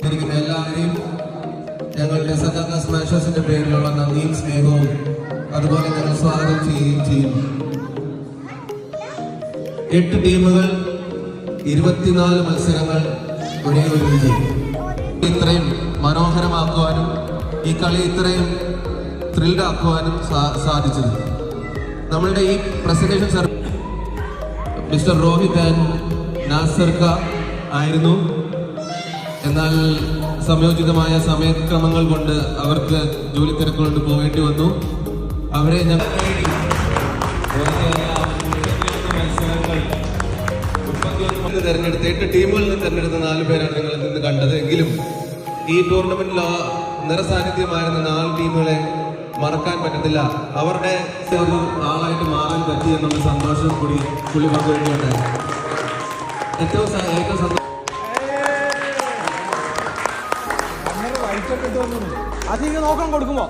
വന്നിരിക്കുന്ന എല്ലാവരെയും ഞങ്ങളുടെ സജാക സ്മാഷേഴ്സിന്റെ പേരിലുള്ള നന്ദിയും സ്നേഹവും അതുപോലെ ഞങ്ങൾ സ്വാഗതം ചെയ്യുകയും ചെയ്യും. 8 ടീമുകൾ, 24 മത്സരങ്ങൾ, ഒരേ ഒരു വിജയം. ഇത്രയും മനോഹരമാക്കുവാനും ഈ കളി ഇത്രയും ത്രിൽഡ് ആക്കുവാനും സാധിച്ചത് നമ്മളുടെ ഈ presentation sir mister Rohit and നാസർക്ക ആയിരുന്നു. എന്നാൽ സംയോജിതമായ സമയക്രമങ്ങൾ കൊണ്ട് അവർക്ക് ജോലി തിരക്കുകൊണ്ട് പോകേണ്ടി വന്നു. അവരെ തെരഞ്ഞെടുത്ത് 8 ടീമുകളിൽ നിന്ന് തെരഞ്ഞെടുത്ത 4 പേരാണ് നിങ്ങൾ നിന്ന് കണ്ടത്. എങ്കിലും ഈ ടൂർണമെന്റിൽ നിറസാന്നിധ്യമായിരുന്ന 4 ടീമുകളെ മറക്കാൻ പറ്റത്തില്ല. അവരുടെ ഒരു ആളായിട്ട് മാറാൻ പറ്റി എന്നുള്ള സന്തോഷം കൂടി പുള്ളി പങ്കുവയ്ക്കുകയുണ്ടായി. ഏറ്റവും സന്തോഷം അതിന് നോക്കാൻ കൊടുക്കുമോ?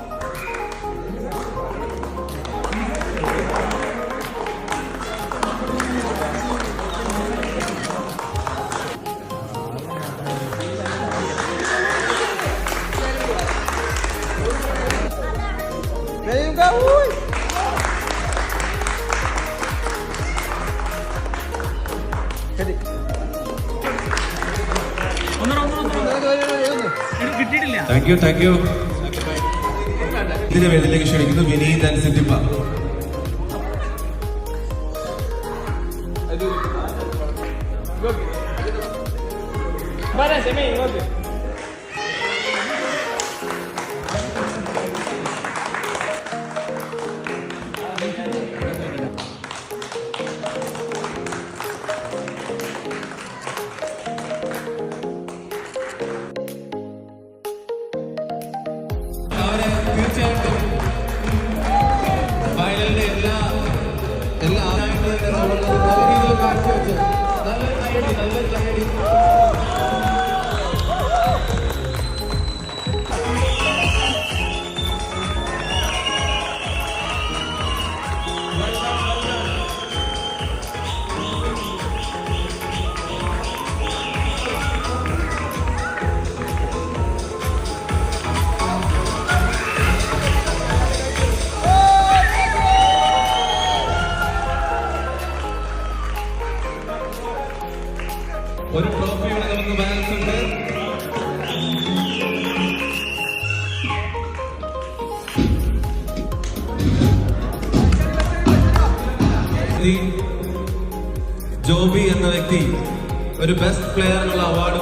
Thank you. ഇതിന്റെ വേദിയിലേക്ക് ക്ഷണിക്കുന്നു വിനീത് ആൻഡ് സിദ്ദിഖ. തീർച്ചയായിട്ടും ഫൈനലിന്റെ എല്ലാ നല്ല രീതിയിൽ കാഴ്ചവെച്ച് നല്ലൊരു കൈയടി. ഒരു ട്രോഫിയുടെ നമുക്ക് ബാലൻസ് ഉണ്ട്. ജോബി എന്ന വ്യക്തി ഒരു ബെസ്റ്റ് പ്ലെയർ എന്നുള്ള അവാർഡ്